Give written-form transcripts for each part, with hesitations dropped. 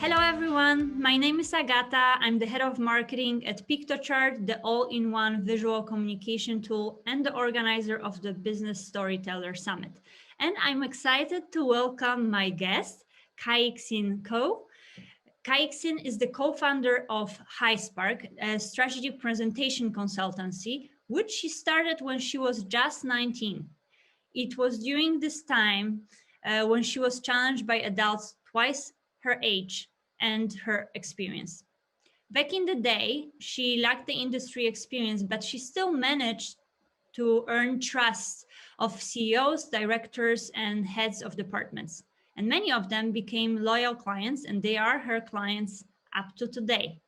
Hello everyone, my name is Agata. I'm the head of marketing at PictoChart, the all-in-one visual communication tool and the organizer of the Business Storyteller Summit. And I'm excited to welcome my guest, Xin Khan. Xin is the co-founder of HighSpark, a strategy presentation consultancy, which she started when she was just 19. It was during this time when she was challenged by adults twice her age and her experience. Back in the day, she lacked the industry experience, but she still managed to earn trust of CEOs, directors, and heads of departments. And many of them became loyal clients, and they are her clients up to today.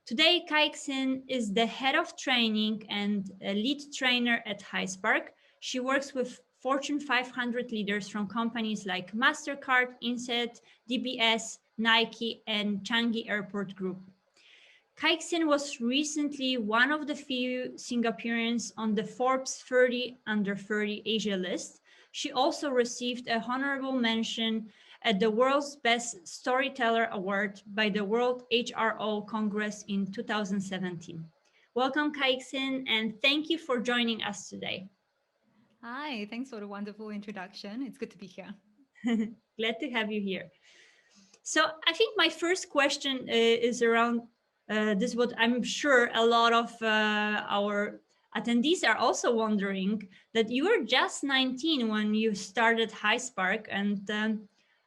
Today, Xin is the head of training and a lead trainer at HighSpark. She works with Fortune 500 leaders from companies like Mastercard, INSEAD, DBS, Nike, and Changi Airport Group. Xin was recently one of the few Singaporeans on the Forbes 30Under30 Asia list. She also received a honorable mention at the World's Best Storyteller Award by the World HRO Congress in 2017. Welcome, Xin, and thank you for joining us today. Hi, thanks for the wonderful introduction. It's good to be here. Glad to have you here. So I think my first question is around this, what I'm sure a lot of our attendees are also wondering, that you were just 19 when you started HighSpark, and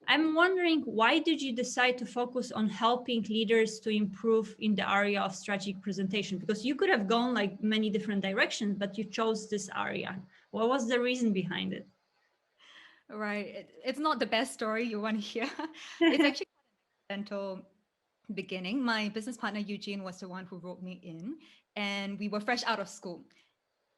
I'm wondering, why did you decide to focus on helping leaders to improve in the area of strategic presentation? Because you could have gone like many different directions, but you chose this area. What was the reason behind it? Right. It's not the best story you want to hear. It's actually quite an accidental beginning. My business partner, Eugene, was the one who wrote me in, and we were fresh out of school.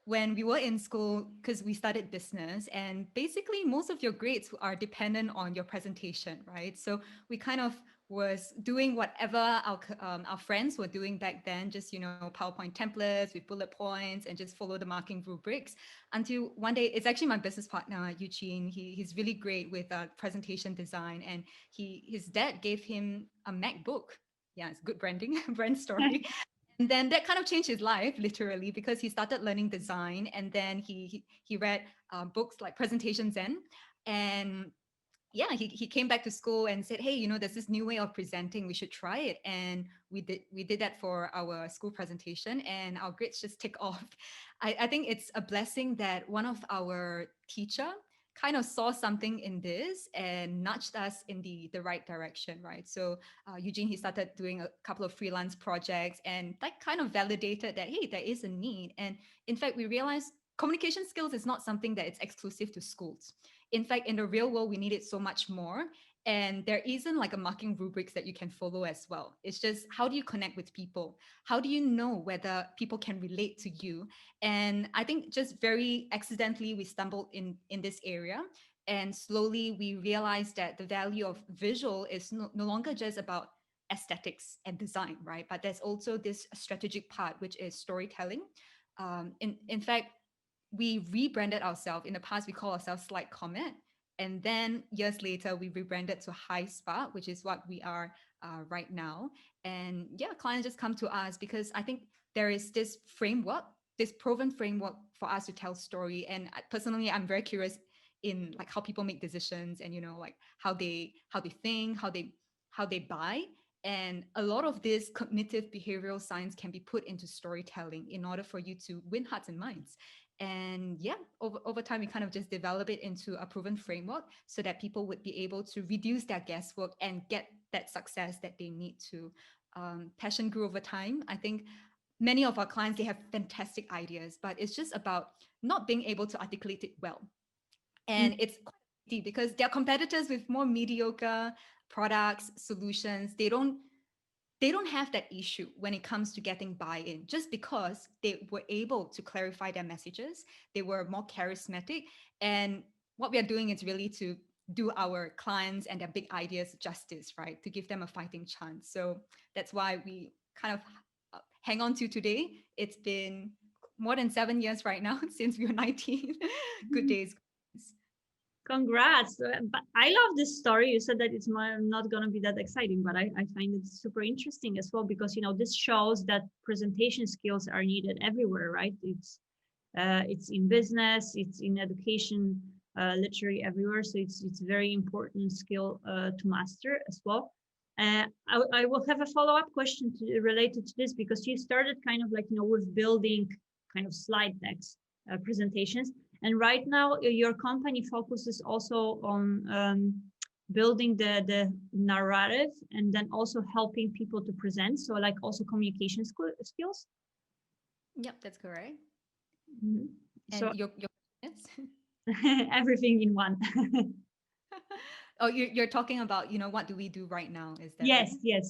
When we were in school, because we studied business, and basically most of your grades are dependent on your presentation, right? So we kind of was doing whatever our friends were doing back then, just PowerPoint templates with bullet points and just follow the marking rubrics. Until one day, it's actually my business partner Eugene. He's really great with presentation design, and his dad gave him a MacBook. Yeah, it's good branding, brand story. And then that kind of changed his life literally, because he started learning design, and then he read books like Presentation Zen. And yeah, he came back to school and said, hey, there's this new way of presenting, we should try it. And we did that for our school presentation, and our grades just tick off. I think it's a blessing that one of our teacher kind of saw something in this and nudged us in the right direction, right? So Eugene, he started doing a couple of freelance projects, and that kind of validated that, hey, there is a need. And in fact, we realized communication skills is not something that is exclusive to schools. In fact, in the real world, we need it so much more. And there isn't like a marking rubrics that you can follow as well. It's just, how do you connect with people? How do you know whether people can relate to you? And I think just very accidentally, we stumbled in this area. And slowly we realized that the value of visual is no longer just about aesthetics and design, right? But there's also this strategic part, which is storytelling. In fact, we rebranded ourselves. In the past, we call ourselves Slide Comet. And then years later, we rebranded to HighSpark, which is what we are right now. And yeah, clients just come to us because I think there is this framework, this proven framework for us to tell story. And personally, I'm very curious in like how people make decisions, and like how they think, how they buy. And a lot of this cognitive behavioral science can be put into storytelling in order for you to win hearts and minds. And yeah, over time, we kind of just develop it into a proven framework so that people would be able to reduce their guesswork and get that success that they need to. Passion grew over time. I think many of our clients, they have fantastic ideas, but it's just about not being able to articulate it well. And it's quite easy because they're competitors with more mediocre products, solutions. They don't have that issue when it comes to getting buy-in, just because they were able to clarify their messages. They were more charismatic. And what we are doing is really to do our clients and their big ideas justice, right? To give them a fighting chance. So that's why we kind of hang on to today. It's been more than 7 years right now since we were 19. Good days. Congrats. But I love this story. You said that it's not going to be that exciting, but I find it super interesting as well because, this shows that presentation skills are needed everywhere, right? It's in business, it's in education, literally everywhere. So it's very important skill to master as well. I will have a follow-up question related to this because you started kind of like, with building kind of slide decks, presentations. And right now, your company focuses also on building the narrative and then also helping people to present. So like also communication skills. Yep, that's correct. Mhm. And So your yes. everything in one. Oh, you're talking about, what do we do right now? Is that Yes, right? yes.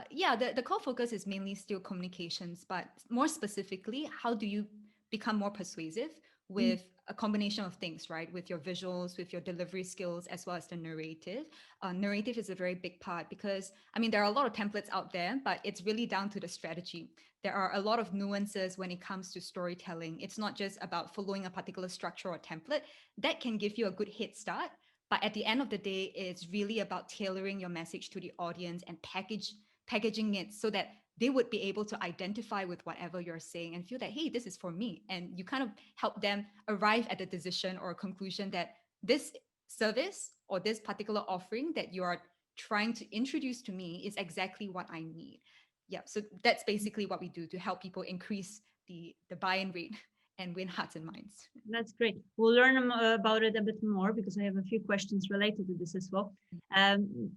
Yeah, the core focus is mainly still communications, but more specifically, how do you become more persuasive Mm, with a combination of things, right? With your visuals, with your delivery skills, as well as the narrative. Narrative is a very big part because, I mean, there are a lot of templates out there, but it's really down to the strategy. There are a lot of nuances when it comes to storytelling. It's not just about following a particular structure or template that can give you a good head start. But at the end of the day, it's really about tailoring your message to the audience and packaging it so that they would be able to identify with whatever you're saying and feel that, hey, this is for me. And you kind of help them arrive at a decision or a conclusion that this service or this particular offering that you are trying to introduce to me is exactly what I need. Yeah. So that's basically what we do to help people increase the buy-in rate and win hearts and minds. that's great. We'll learn about it a bit more because I have a few questions related to this as well.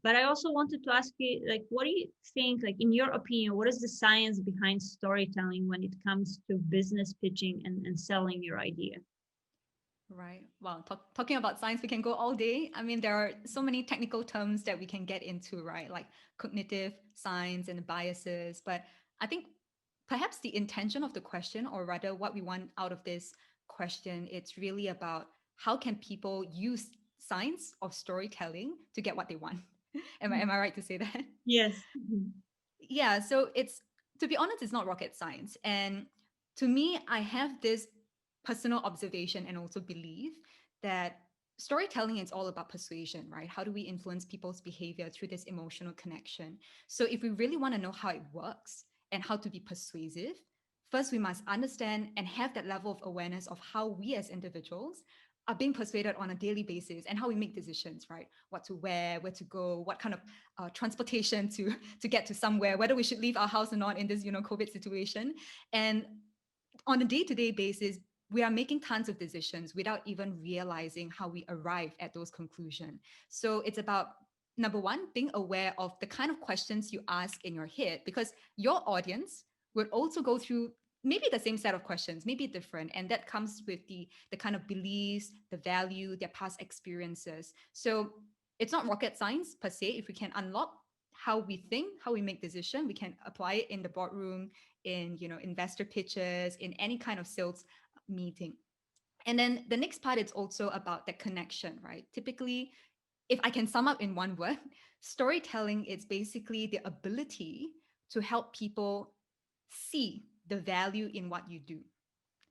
But I also wanted to ask you, like, what do you think, like, in your opinion, what is the science behind storytelling when it comes to business pitching and selling your idea? Right. Well, talking about science, we can go all day. I mean, there are so many technical terms that we can get into, right? Like cognitive science and biases. But I think perhaps the intention of the question, or rather what we want out of this question, it's really about how can people use science of storytelling to get what they want. Am I right to say that? Yes. Mhm. Yeah, so it's, to be honest, it's not rocket science. And to me, I have this personal observation and also belief that storytelling is all about persuasion, right? How do we influence people's behavior through this emotional connection? So if we really want to know how it works and how to be persuasive, first we must understand and have that level of awareness of how we as individuals are being persuaded on a daily basis and how we make decisions, right? What to wear, where to go, what kind of transportation to get to somewhere, whether we should leave our house or not in this COVID situation. And on a day-to-day basis, we are making tons of decisions without even realizing how we arrive at those conclusions. So it's about, number one, being aware of the kind of questions you ask in your head, because your audience would also go through maybe the same set of questions, maybe different, and that comes with the kind of beliefs, the value, their past experiences. So it's not rocket science per se. If we can unlock how we think, how we make decision, we can apply it in the boardroom, in investor pitches, in any kind of sales meeting. And then the next part is also about the connection, right? Typically, if I can sum up in one word, storytelling is basically the ability to help people see the value in what you do.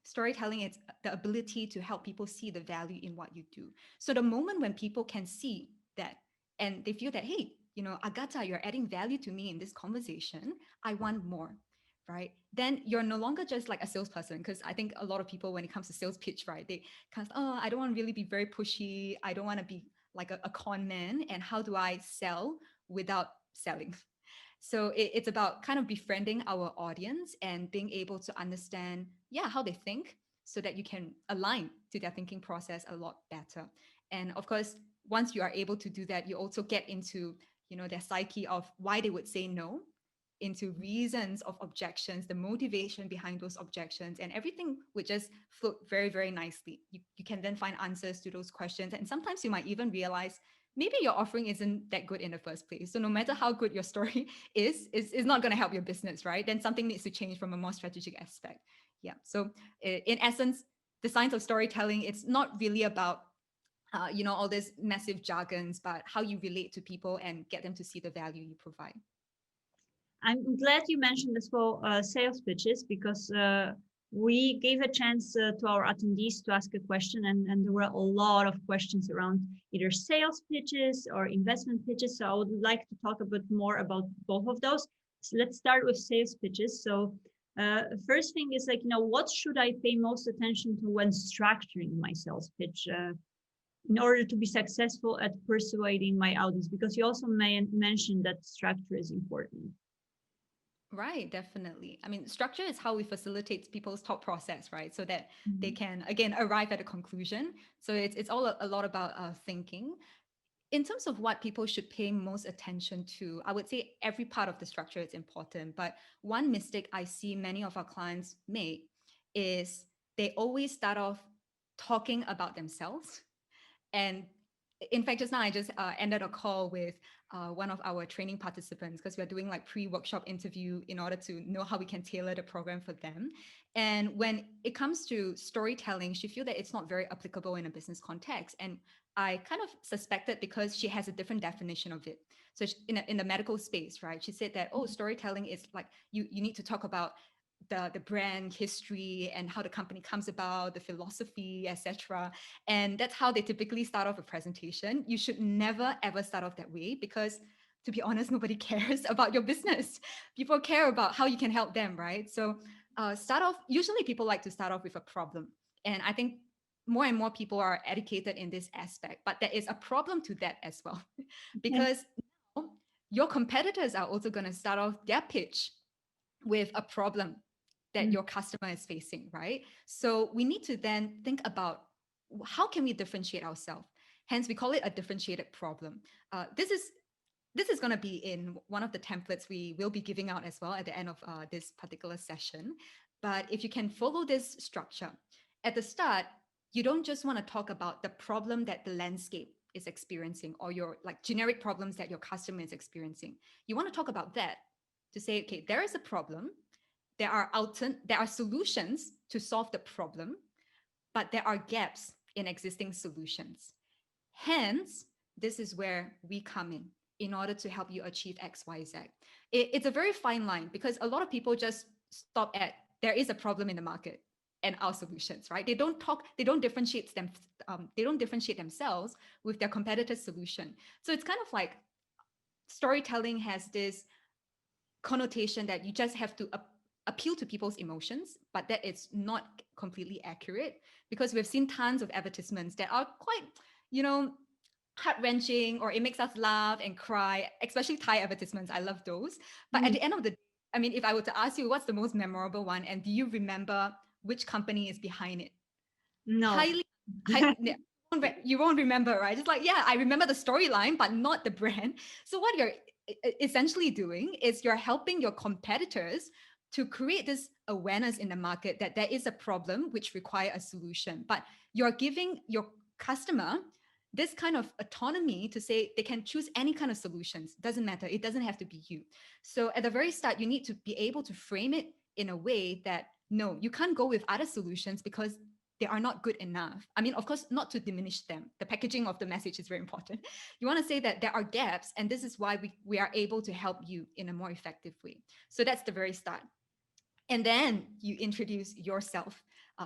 Storytelling is the ability to help people see the value in what you do. So the moment when people can see that and they feel that, hey, Agatha, you're adding value to me in this conversation, I want more, right? Then you're no longer just like a salesperson, because I think a lot of people, when it comes to sales pitch, right, they kind of, oh, I don't want to really be very pushy. I don't want to be like a con man. And how do I sell without selling? So it's about kind of befriending our audience and being able to understand, yeah, how they think, so that you can align to their thinking process a lot better. And of course, once you are able to do that, you also get into, their psyche of why they would say no, into reasons of objections, the motivation behind those objections, and everything would just float very, very nicely. You can then find answers to those questions. And sometimes you might even realize maybe your offering isn't that good in the first place. So no matter how good your story is not going to help your business, right? Then something needs to change from a more strategic aspect. Yeah. So in essence, the science of storytelling, it's not really about all these massive jargons, but how you relate to people and get them to see the value you provide. I'm glad you mentioned as well sales pitches because we gave a chance to our attendees to ask a question, and there were a lot of questions around either sales pitches or investment pitches. So I would like to talk a bit more about both of those. So let's start with sales pitches. So first thing is like, what should I pay most attention to when structuring my sales pitch in order to be successful at persuading my audience? Because you also mentioned that structure is important. Right, definitely. I mean, structure is how we facilitate people's thought process, right? So that they Mhm. can again arrive at a conclusion. So it's all a lot about thinking. In terms of what people should pay most attention to, I would say every part of the structure is important. But one mistake I see many of our clients make is they always start off talking about themselves. And in fact, just now I just ended a call with one of our training participants because we're doing like pre-workshop interview in order to know how we can tailor the program for them. And when it comes to storytelling, she feel that it's not very applicable in a business context. And I kind of suspected because she has a different definition of it. So in the medical space, right? She said that, oh, storytelling is like you need to talk about the brand history and how the company comes about, the philosophy, etc. And that's how they typically start off a presentation. You should never ever start off that way because, to be honest, nobody cares about your business. People care about how you can help them, right? So start off. Usually, people like to start off with a problem, and I think more and more people are educated in this aspect. But there is a problem to that as well, Okay. because now your competitors are also going to start off their pitch with a problem that Mm. your customer is facing, right? So we need to then think about how can we differentiate ourselves. Hence, we call it a differentiated problem. This is going to be in one of the templates we will be giving out as well at the end of this particular session. But if you can follow this structure at the start, you don't just want to talk about the problem that the landscape is experiencing or your like generic problems that your customer is experiencing. You want to talk about that to say, okay, there is a problem. There are solutions to solve the problem, but there are gaps in existing solutions. Hence, this is where we come in order to help you achieve XYZ. It's a very fine line because a lot of people just stop at there is a problem in the market and our solutions, right? They don't differentiate they don't differentiate themselves with their competitor's solution. So it's kind of like storytelling has this connotation that you just have to appeal to people's emotions, but that is not completely accurate because we've seen tons of advertisements that are quite, you know, heart wrenching or it makes us laugh and cry, especially Thai advertisements. I love those. But at Mm. the end of the day, I mean, if I were to ask you what's the most memorable one, and do you remember which company is behind it? No. Highly, you won't remember, right? It's like, yeah, I remember the storyline, but not the brand. So what you're essentially doing is you're helping your competitors to create this awareness in the market that there is a problem which require a solution, but you're giving your customer this kind of autonomy to say they can choose any kind of solutions. Doesn't matter. It doesn't have to be you. So at the very start, you need to be able to frame it in a way that no, you can't go with other solutions because they are not good enough. I mean, of course, not to diminish them. The packaging of the message is very important. You want to say that there are gaps, and this is why we are able to help you in a more effective way. So that's the very start. And then you introduce yourself.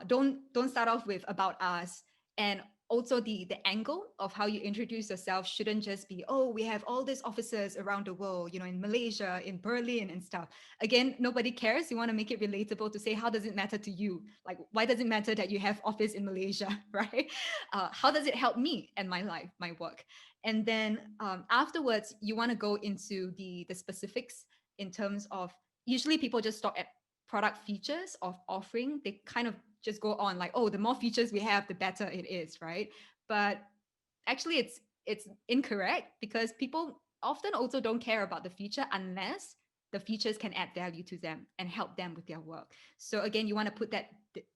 Don't start off with about us. And also the angle of how you introduce yourself shouldn't just be, oh, we have all these offices around the world, you know, in Malaysia, in Berlin and stuff. Again, nobody cares. You want to make it relatable to say, how does it matter to you? Like, why does it matter that you have office in Malaysia, right? How does it help me and my life, my work? And then afterwards, you want to go into the specifics in terms of usually people just stop at product features of offering. They kind of just go on like, oh, the more features we have, the better it is, right? But actually it's incorrect because people often also don't care about the feature unless the features can add value to them and help them with their work. So again, you want to put that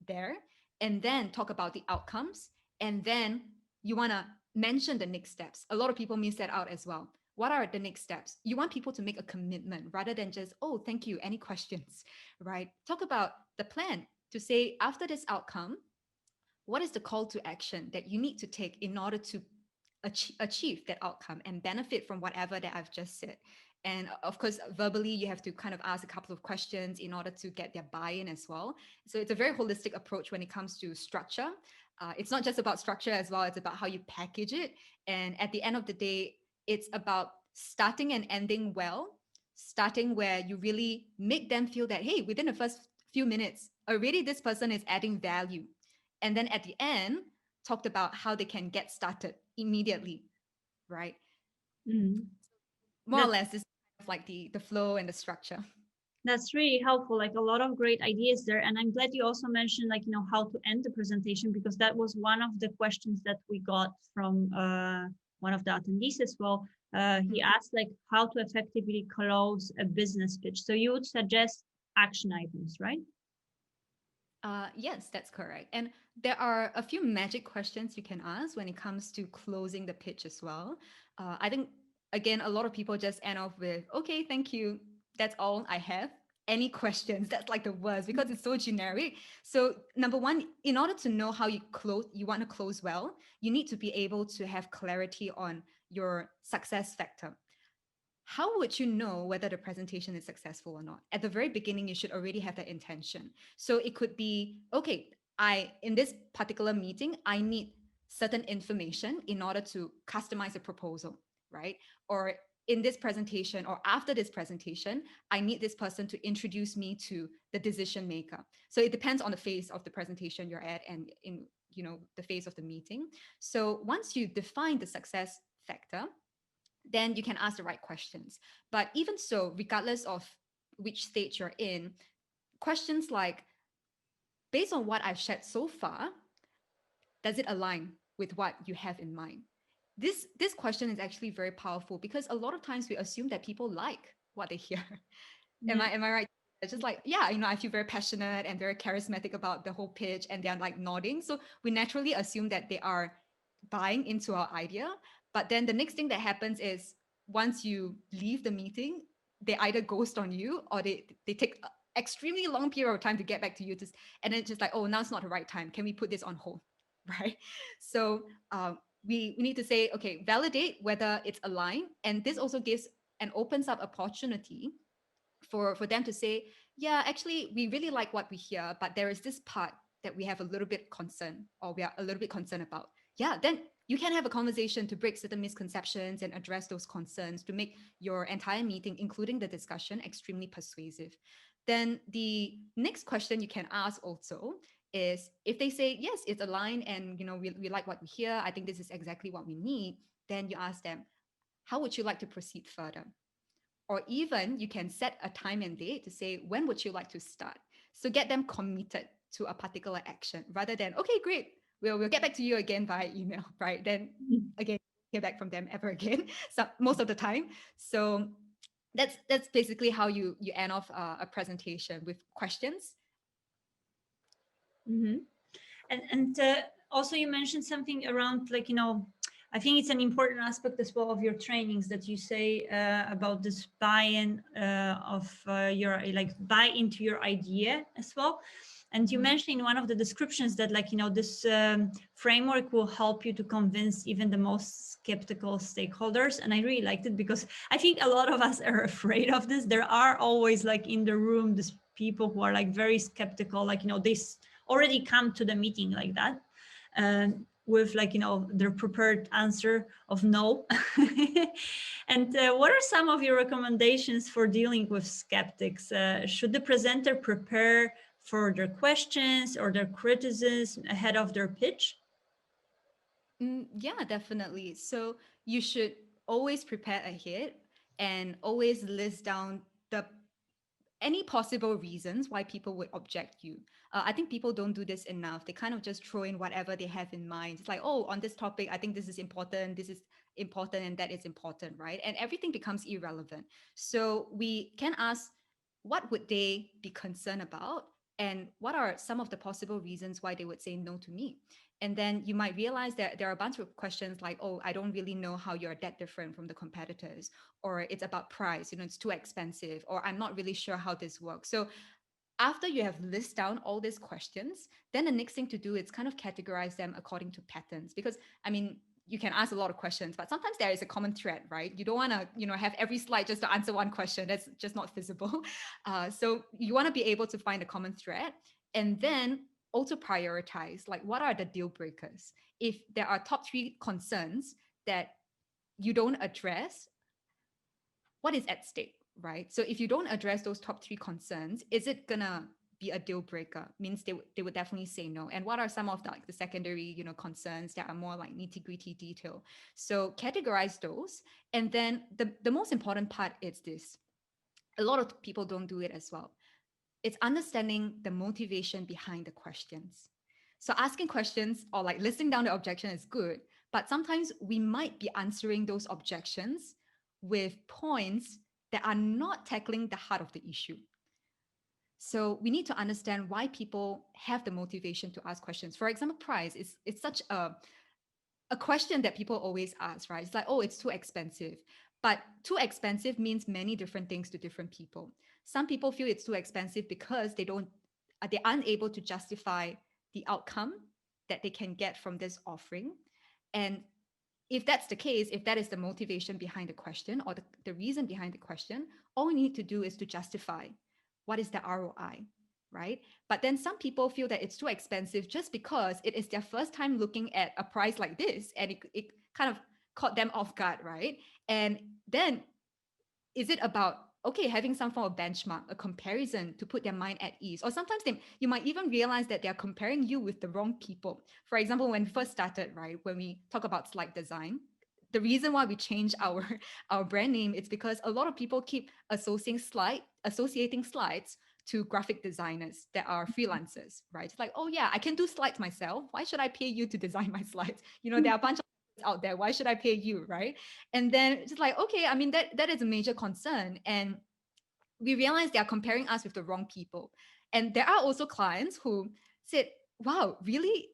there and then talk about the outcomes, and then you want to mention the next steps. A lot of people miss that out as well. What are the next steps? You want people to make a commitment rather than just, oh, thank you, any questions, right? Talk about the plan to say after this outcome, what is the call to action that you need to take in order to achieve that outcome and benefit from whatever that I've just said. And of course, verbally, you have to kind of ask a couple of questions in order to get their buy-in as well. So it's a very holistic approach when it comes to structure. It's not just about structure as well, it's about how you package it. And at the end of the day, it's about starting and ending well, starting where you really make them feel that, hey, within the first few minutes, already this person is adding value. And then at the end, talked about how they can get started immediately, right? Mm. More or less, this is kind of like the flow and the structure. That's really helpful, like a lot of great ideas there. And I'm glad you also mentioned, like, how to end the presentation, because that was one of the questions that we got from one of the attendees as well. He asked, like, how to effectively close a business pitch. So you would suggest action items, right? Yes, that's correct. And there are a few magic questions you can ask when it comes to closing the pitch as well. I think, again, a lot of people just end off with, okay, thank you. That's all I have. Any questions? That's like the worst because it's so generic. So number one, in order to know how you want to close well, you need to be able to have clarity on your success factor. How would you know whether the presentation is successful or not? At the very beginning, you should already have that intention. So it could be, okay, in this particular meeting, I need certain information in order to customize a proposal, right? Or in this presentation or after this presentation, I need this person to introduce me to the decision maker. So it depends on the phase of the presentation you're at and in the phase of the meeting. So once you define the success factor, then you can ask the right questions. But even so, regardless of which stage you're in, questions like, based on what I've shared so far, does it align with what you have in mind? This question is actually very powerful because a lot of times we assume that people like what they hear. Yeah. Am I right? It's just like, yeah, I feel very passionate and very charismatic about the whole pitch, and they're like nodding. So we naturally assume that they are buying into our idea. But then the next thing that happens is once you leave the meeting, they either ghost on you or they take a extremely long period of time to get back to you. And then it's just like, oh, now it's not the right time. Can we put this on hold? Right. So we need to say, okay, validate whether it's aligned. And this also gives and opens up opportunity for them to say, yeah, actually, we really like what we hear, but there is this part that we have a little bit concerned or we are a little bit concerned about. Yeah, then you can have a conversation to break certain misconceptions and address those concerns to make your entire meeting, including the discussion, extremely persuasive. Then the next question you can ask also is, if they say, yes, it's aligned and we like what we hear, I think this is exactly what we need, then you ask them, how would you like to proceed further? Or even you can set a time and date to say, when would you like to start? So get them committed to a particular action rather than, okay, great, we'll get back to you again via email, right? Then again, hear back from them ever again. So most of the time. So that's basically how you end off a presentation with questions. Mm-hmm. And also you mentioned something around, like, I think it's an important aspect as well of your trainings that you say about this buy-in of your, like, buy into your idea as well. And you mentioned in one of the descriptions that, like, this framework will help you to convince even the most skeptical stakeholders. And I really liked it because I think a lot of us are afraid of this. There are always, like, in the room, these people who are, like, very skeptical, like, they already come to the meeting like that. With, like, their prepared answer of no. And what are some of your recommendations for dealing with skeptics? Should the presenter prepare for their questions or their criticisms ahead of their pitch? Yeah, definitely. So you should always prepare ahead and always list down the any possible reasons why people would object you. I think people don't do this enough. They kind of just throw in whatever they have in mind. It's like, oh, on this topic, I think this is important, and that is important, right? And everything becomes irrelevant. So we can ask, what would they be concerned about? And what are some of the possible reasons why they would say no to me? And then you might realize that there are a bunch of questions like, oh, I don't really know how you're that different from the competitors, or it's about price, it's too expensive, or I'm not really sure how this works. So after you have listed down all these questions, then the next thing to do is kind of categorize them according to patterns. Because you can ask a lot of questions, but sometimes there is a common thread, right? You don't want to, have every slide just to answer one question. That's just not feasible. So you want to be able to find a common thread, and then also prioritize, like, what are the deal breakers? If there are top 3 concerns that you don't address, what is at stake, right? So if you don't address those top 3 concerns, is it gonna be a deal breaker? Means they would definitely say no. And what are some of the secondary, concerns that are more like nitty gritty detail? So categorize those. And then the most important part is this. A lot of people don't do it as well. It's understanding the motivation behind the questions. So asking questions or like listing down the objection is good, but sometimes we might be answering those objections with points that are not tackling the heart of the issue. So we need to understand why people have the motivation to ask questions. For example, price is it's such a question that people always ask, right? It's like, oh, it's too expensive. But too expensive means many different things to different people. Some people feel it's too expensive because they're unable to justify the outcome that they can get from this offering. And if that's the case, if that is the motivation behind the question or the reason behind the question, all we need to do is to justify what is the ROI, right? But then some people feel that it's too expensive just because it is their first time looking at a price like this, and it kind of caught them off guard, right? And then is it about, okay, having some form of benchmark, a comparison to put their mind at ease? Or sometimes you might even realize that they're comparing you with the wrong people. For example, when we first started, right, when we talk about slide design, the reason why we changed our our brand name is because a lot of people keep associating slides to graphic designers that are freelancers, right? It's like, oh yeah, I can do slides myself. Why should I pay you to design my slides? There are a bunch of out there. Why should I pay you, right? And then it's like, okay, I mean, that is a major concern. And we realized they are comparing us with the wrong people. And there are also clients who said, wow, really?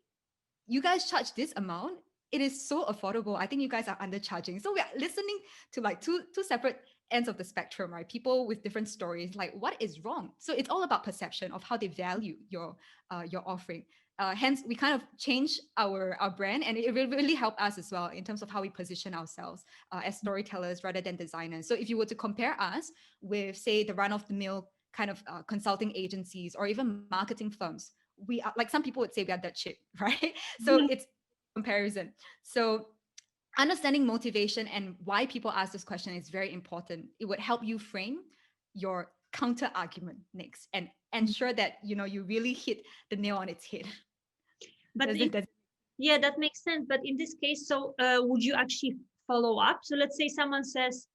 You guys charge this amount? It is so affordable. I think you guys are undercharging. So we are listening to like two separate ends of the spectrum, right? People with different stories, like what is wrong? So it's all about perception of how they value your offering. Hence, we kind of change our brand, and it will really help us as well in terms of how we position ourselves as storytellers rather than designers. So if you were to compare us with, say, the run-of-the-mill kind of consulting agencies or even marketing firms, we are, like, some people would say we are that cheap, right? So it's comparison. So understanding motivation and why people ask this question is very important. It would help you frame your counter argument next and ensure that you really hit the nail on its head. But yeah, that makes sense. But in this case, so would you actually follow up? So let's say someone says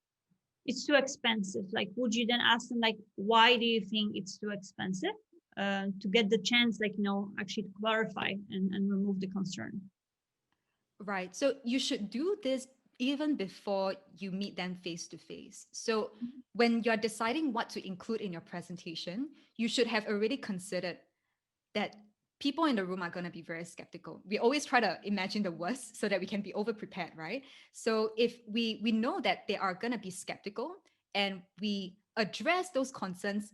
it's too expensive. Like, would you then ask them, like, why do you think it's too expensive? To get the chance, like, actually to clarify and remove the concern. Right. So you should do this even before you meet them face to face. So when you're deciding what to include in your presentation, you should have already considered that people in the room are going to be very skeptical. We always try to imagine the worst so that we can be over prepared, right? So if we know that they are going to be skeptical and we address those concerns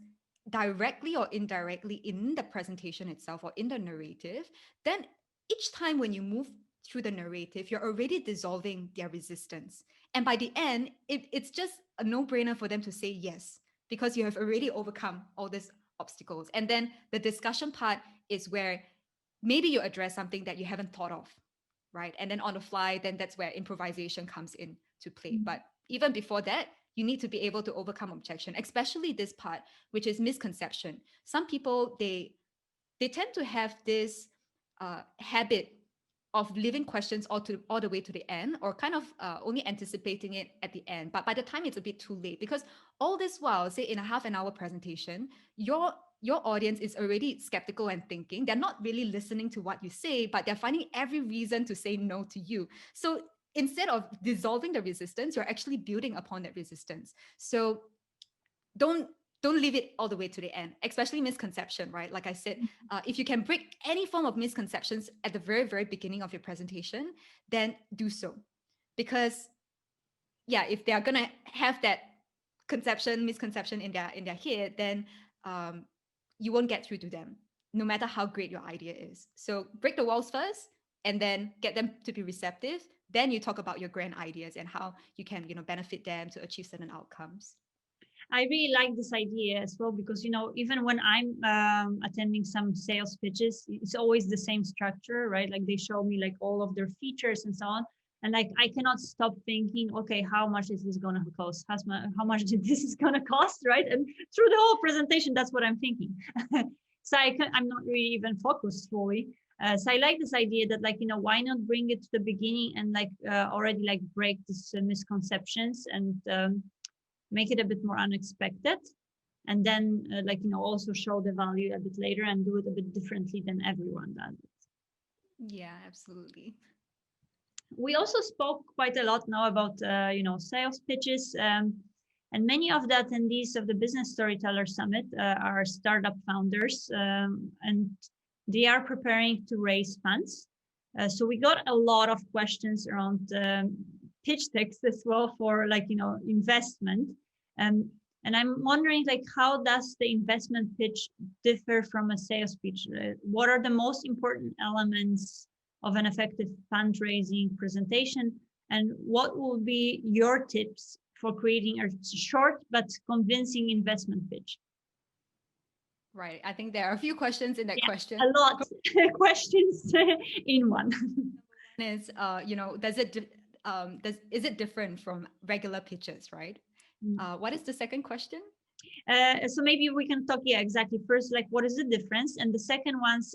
directly or indirectly in the presentation itself or in the narrative, then each time when you move through the narrative, you're already dissolving their resistance. And by the end, it's just a no-brainer for them to say yes, because you have already overcome all these obstacles. And then the discussion part is where maybe you address something that you haven't thought of, right? And then on the fly, then that's where improvisation comes in to play. But even before that, you need to be able to overcome objection, especially this part, which is misconception. Some people, they tend to have this habit of leaving questions all the way to the end, or kind of only anticipating it at the end. But by the time, it's a bit too late, because all this while, say in a half an hour presentation, your audience is already skeptical and thinking. They're not really listening to what you say, but they're finding every reason to say no to you. So instead of dissolving the resistance, you're actually building upon that resistance. So don't leave it all the way to the end, especially misconception, right? Like I said, if you can break any form of misconceptions at the very, very beginning of your presentation, then do so. Because yeah, if they are going to have that misconception in their head, then you won't get through to them, no matter how great your idea is. So break the walls first, and then get them to be receptive then you talk about your grand ideas and how you can, benefit them to achieve certain outcomes. I really like this idea as well because, even when I'm attending some sales pitches, it's always the same structure, right? Like they show me like all of their features and so on. And like, I cannot stop thinking, okay, how much is this going to cost? How much this is going to cost, right? And through the whole presentation, that's what I'm thinking. So I'm not really even focused fully. So I like this idea that like, why not bring it to the beginning and like already like break these misconceptions and make it a bit more unexpected, and then also show the value a bit later and do it a bit differently than everyone does it. Yeah, absolutely. We also spoke quite a lot now about sales pitches, and many of the attendees of the Business Storyteller Summit are startup founders, and they are preparing to raise funds. So we got a lot of questions around pitch text as well for investment. And I'm wondering, like, how does the investment pitch differ from a sales pitch? What are the most important elements of an effective fundraising presentation? And what will be your tips for creating a short but convincing investment pitch? Right. I think there are a few questions in that question. A lot of questions in one. One is, is it different from regular pitches, right? What is the second question? So maybe we can talk, exactly. First, like, what is the difference? And the second one's,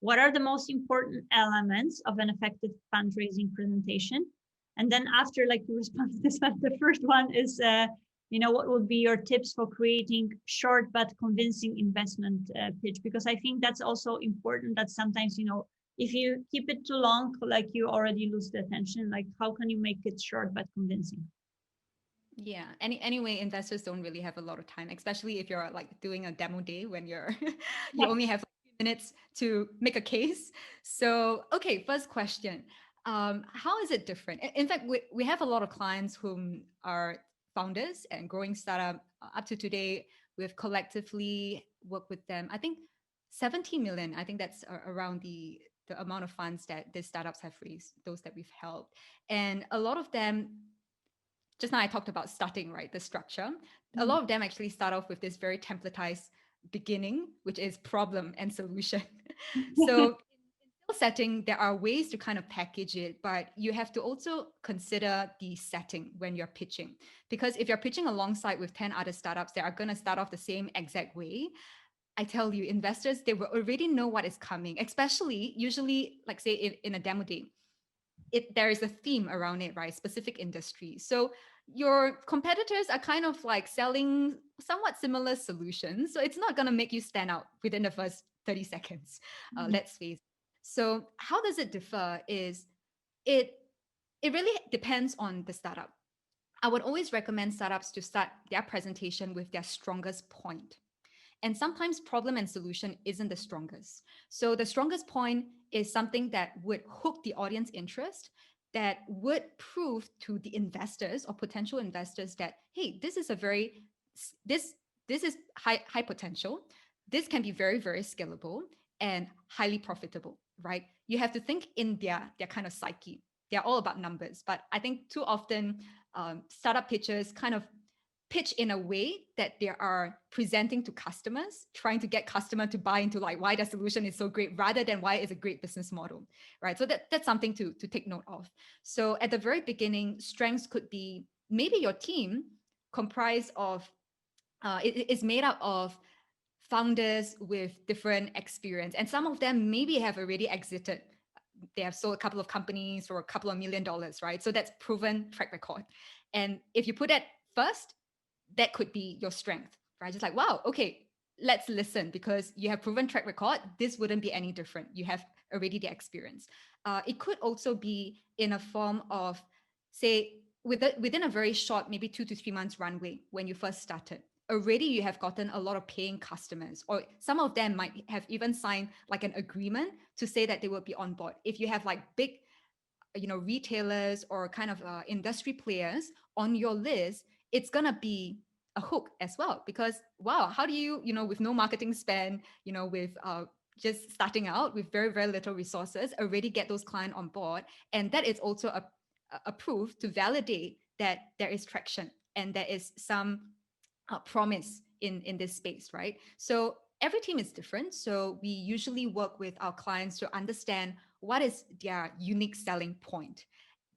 what are the most important elements of an effective fundraising presentation? And then after, like, you respond to this one, the first one is, what would be your tips for creating short but convincing investment pitch? Because I think that's also important, that sometimes, if you keep it too long, like you already lose the attention. Like, how can you make it short but convincing? Yeah. Anyway, investors don't really have a lot of time, especially if you're like doing a demo day when you only have a few minutes to make a case. So, okay, first question. How is it different? In fact, we have a lot of clients whom are founders and growing startup. Up to today, we've collectively worked with them. I think 17 million. I think that's around the amount of funds that these startups have raised, those that we've helped. And a lot of them, just now I talked about starting, right? The structure. A lot of them actually start off with this very templatized beginning, which is problem and solution. So in sales setting, there are ways to kind of package it, but you have to also consider the setting when you're pitching. Because if you're pitching alongside with 10 other startups that are going to start off the same exact way, I tell you, investors, they will already know what is coming, especially usually, like say in a demo day. There is a theme around it, right? Specific industry. So your competitors are kind of like selling somewhat similar solutions. So it's not going to make you stand out within the first 30 seconds. Let's face it. So how does it differ is it really depends on the startup. I would always recommend startups to start their presentation with their strongest point. And sometimes problem and solution isn't the strongest. So the strongest point is something that would hook the audience interest, that would prove to the investors or potential investors that, hey, this is high potential. This can be very, very scalable and highly profitable, right? You have to think in their kind of psyche. They're all about numbers. But I think too often startup pitches kind of pitch in a way that they are presenting to customers, trying to get customer to buy into like why their solution is so great rather than why it's a great business model, right? So that's something to take note of. So at the very beginning, strengths could be maybe your team comprised of, it is made up of founders with different experience. And some of them maybe have already exited. They have sold a couple of companies for a couple of $1 million, right? So that's proven track record. And if you put that first, that could be your strength, right? Just like, wow, okay, let's listen because you have proven track record. This wouldn't be any different. You have already the experience. It could also be in a form of, say, within a very short, maybe 2 to 3 months runway when you first started. Already you have gotten a lot of paying customers, or some of them might have even signed like an agreement to say that they will be on board. If you have like big, retailers or kind of industry players on your list, it's going to be a hook as well, because wow, how do you, with no marketing spend, with just starting out with very, very little resources, already get those clients on board. And that is also a a proof to validate that there is traction and there is some promise in this space, right? So every team is different. So we usually work with our clients to understand what is their unique selling point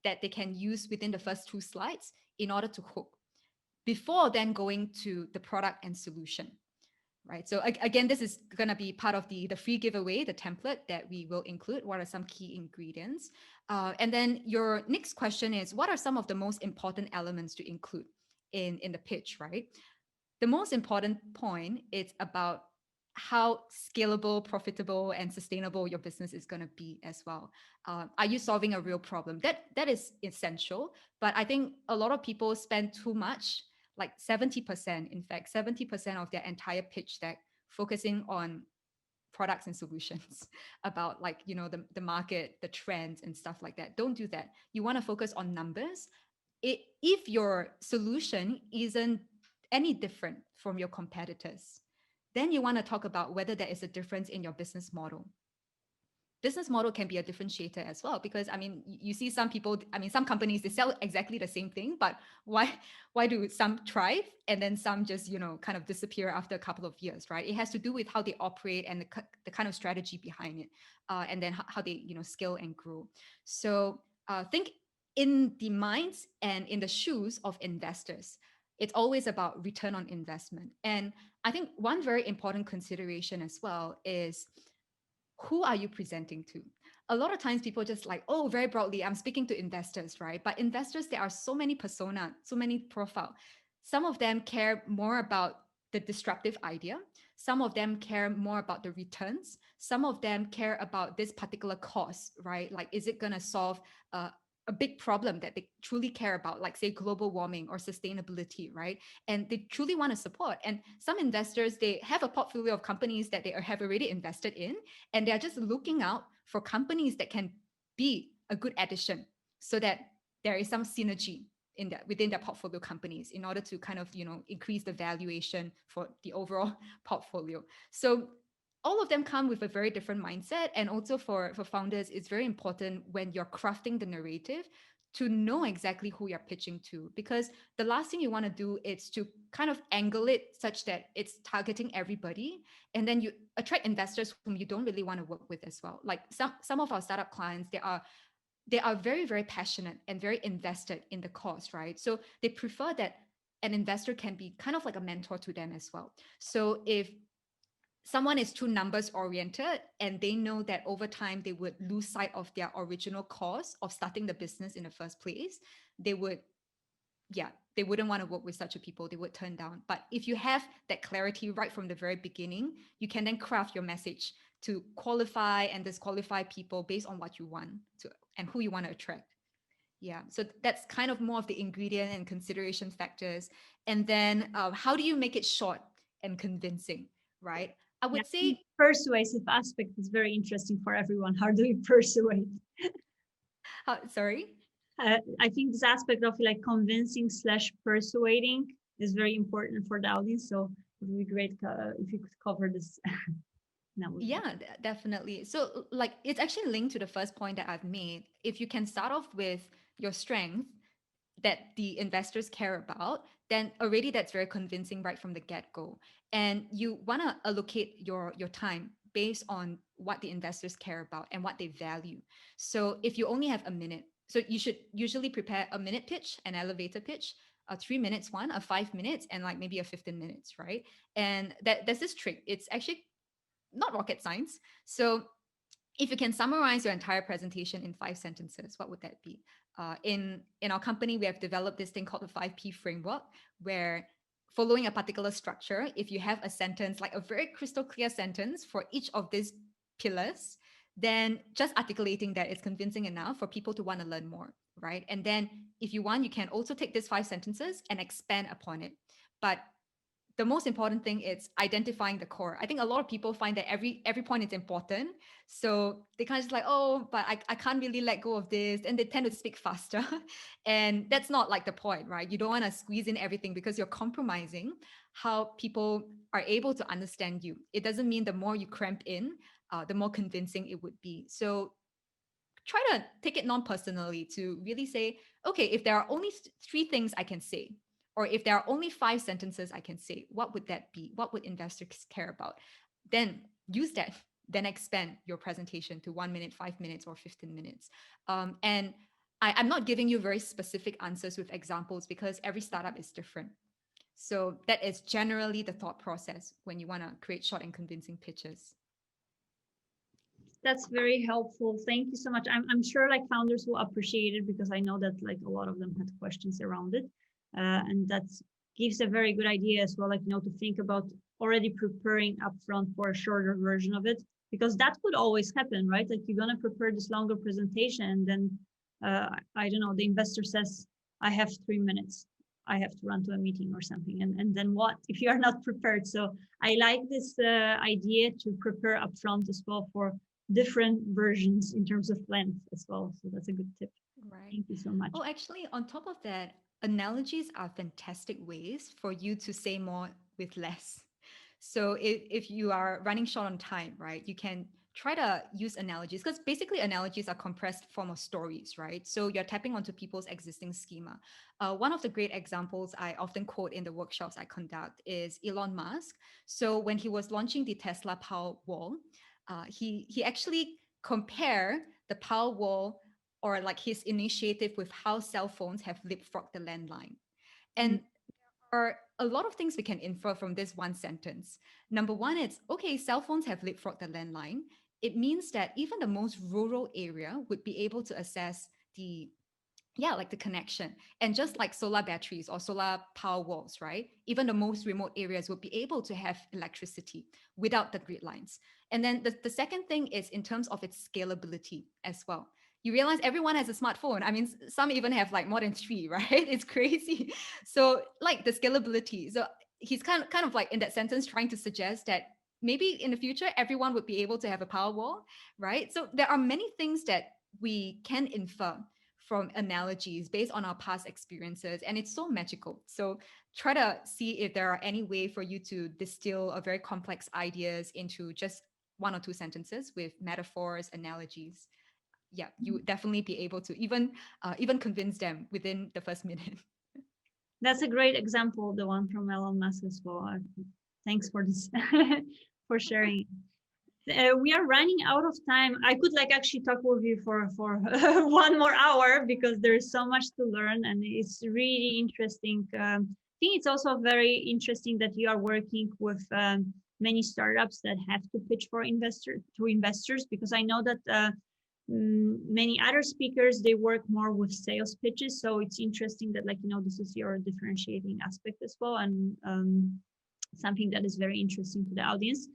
that they can use within the first two slides in order to hook before then going to the product and solution, right? So again, this is going to be part of the free giveaway, the template that we will include. What are some key ingredients? And then your next question is, what are some of the most important elements to include in the pitch, right? The most important point is about how scalable, profitable, and sustainable your business is going to be as well. Are you solving a real problem? That is essential. But I think a lot of people spend too much, like 70%, in fact, 70% of their entire pitch deck focusing on products and solutions about like, the market, the trends and stuff like that. Don't do that. You want to focus on numbers. If your solution isn't any different from your competitors, then you want to talk about whether there is a difference in your business model. Business model can be a differentiator as well, because I mean, you see some people, I mean, some companies, they sell exactly the same thing, but why do some thrive and then some just, kind of disappear after a couple of years, right? It has to do with how they operate and the kind of strategy behind it, and then how they, scale and grow. So think in the minds and in the shoes of investors. It's always about return on investment. And I think one very important consideration as well is, who are you presenting to? A lot of times people just like, oh, very broadly, I'm speaking to investors, right? But investors, there are so many persona, so many profile. Some of them care more about the disruptive idea. Some of them care more about the returns. Some of them care about this particular cause, right? Like, is it going to solve a big problem that they truly care about, like say global warming or sustainability, right? And they truly want to support. And some investors, they have a portfolio of companies that they have already invested in, and they're just looking out for companies that can be a good addition so that there is some synergy within their portfolio companies in order to kind of, increase the valuation for the overall portfolio. So all of them come with a very different mindset. And also for founders, it's very important when you're crafting the narrative to know exactly who you're pitching to, because the last thing you want to do is to kind of angle it such that it's targeting everybody, and then you attract investors whom you don't really want to work with as well. Like some of our startup clients, they are very, very passionate and very invested in the cause, right? So they prefer that an investor can be kind of like a mentor to them as well. So if someone is too numbers oriented and they know that over time they would lose sight of their original cause of starting the business in the first place, they wouldn't want to work with such a people. They would turn down. But if you have that clarity right from the very beginning, you can then craft your message to qualify and disqualify people based on what you want to and who you want to attract. Yeah, so that's kind of more of the ingredient and consideration factors. And then how do you make it short and convincing, right? I would say persuasive aspect is very interesting for everyone. How do we persuade? Sorry? I think this aspect of like convincing / persuading is very important for the audience. So it would be great if you could cover this. Yeah, definitely. So like it's actually linked to the first point that I've made. If you can start off with your strength that the investors care about, then already that's very convincing right from the get-go. And you want to allocate your time based on what the investors care about and what they value. So if you only have a minute, so you should usually prepare a minute pitch, an elevator pitch, a 3 minutes one, a 5 minutes, and like maybe a 15 minutes, right? And there's this trick. It's actually not rocket science. So if you can summarize your entire presentation in 5 sentences, what would that be? In our company, we have developed this thing called the 5P framework, where following a particular structure, if you have a sentence, like a very crystal clear sentence for each of these pillars, then just articulating that is convincing enough for people to want to learn more, right? And then if you want, you can also take these 5 sentences and expand upon it. But the most important thing is identifying the core. I think a lot of people find that every point is important. So they kind of just like, oh, but I can't really let go of this. And they tend to speak faster. And that's not like the point, right? You don't want to squeeze in everything because you're compromising how people are able to understand you. It doesn't mean the more you cramp in, the more convincing it would be. So try to take it non-personally to really say, okay, if there are only three things I can say, or if there are only 5 sentences I can say, what would that be? What would investors care about? Then use that, then expand your presentation to 1 minute, 5 minutes, or 15 minutes. And I'm not giving you very specific answers with examples because every startup is different. So that is generally the thought process when you want to create short and convincing pitches. That's very helpful. Thank you so much. I'm sure like founders will appreciate it because I know that like a lot of them had questions around it. And that gives a very good idea as well, like, you know, to think about already preparing upfront for a shorter version of it, because that could always happen, right? Like you're going to prepare this longer presentation and then, I don't know, the investor says, I have 3 minutes. I have to run to a meeting or something. And then what if you are not prepared? So I like this idea to prepare upfront as well for different versions in terms of length as well. So that's a good tip. Right. Thank you so much. Oh, actually, on top of that, analogies are fantastic ways for you to say more with less. So if you are running short on time, right, you can try to use analogies because basically analogies are compressed form of stories, right? So you're tapping onto people's existing schema. One of the great examples I often quote in the workshops I conduct is Elon Musk. So when he was launching the Tesla Powerwall, he actually compared the Powerwall or like his initiative with how cell phones have leapfrogged the landline. And there are a lot of things we can infer from this one sentence. Number one, it's okay, cell phones have leapfrogged the landline. It means that even the most rural area would be able to access like the connection. And just like solar batteries or solar power walls, right? Even the most remote areas would be able to have electricity without the grid lines. And then the second thing is in terms of its scalability as well. You realize everyone has a smartphone. I mean, some even have like more than 3, right? It's crazy. So like the scalability. So he's kind of like in that sentence trying to suggest that maybe in the future, everyone would be able to have a power wall, right? So there are many things that we can infer from analogies based on our past experiences, and it's so magical. So try to see if there are any way for you to distill a very complex ideas into just 1 or 2 sentences with metaphors, analogies. Yeah, you would definitely be able to even convince them within the first minute. That's a great example, the one from Elon Musk as well. Thanks for this, for sharing. We are running out of time. I could like actually talk with you for 1 more hour because there's so much to learn and it's really interesting. I think it's also very interesting that you are working with many startups that have to pitch for investors, because I know that many other speakers, they work more with sales pitches. So it's interesting that, like, you know, this is your differentiating aspect as well, and something that is very interesting to the audience.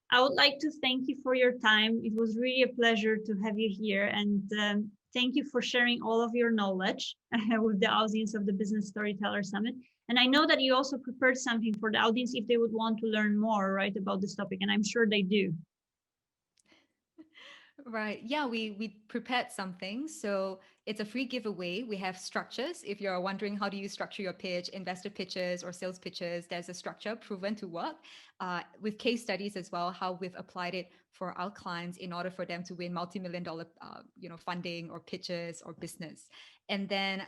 I would like to thank you for your time. It was really a pleasure to have you here, and thank you for sharing all of your knowledge with the audience of the Business Storyteller Summit. And I know that you also prepared something for the audience if they would want to learn more, right, about this topic, and I'm sure they do. Right. Yeah, we prepared something. So it's a free giveaway. We have structures. If you're wondering how do you structure your pitch, investor pitches or sales pitches, there's a structure proven to work with case studies as well, how we've applied it for our clients in order for them to win multi-million-dollar funding or pitches or business. And then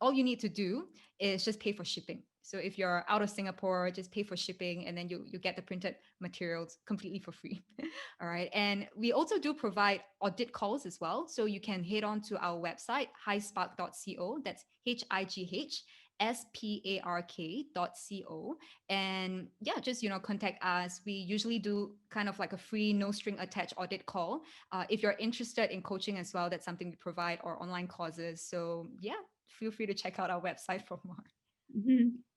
all you need to do is just pay for shipping. So if you're out of Singapore, just pay for shipping and then you get the printed materials completely for free. All right. And we also do provide audit calls as well. So you can head on to our website, highspark.co. That's HIGHSPARK.co. And yeah, just, contact us. We usually do kind of like a free, no string attached audit call. If you're interested in coaching as well, that's something we provide, or online courses. So yeah, feel free to check out our website for more.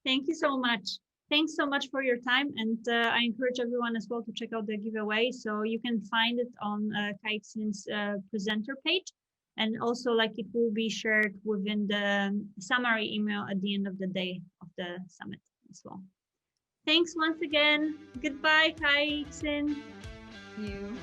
Thank you so much. Thanks so much for your time. And I encourage everyone as well to check out the giveaway. So you can find it on Kaixin's presenter page. And also, like, it will be shared within the summary email at the end of the day of the summit as well. Thanks once again. Goodbye, Kaixin. Thank you.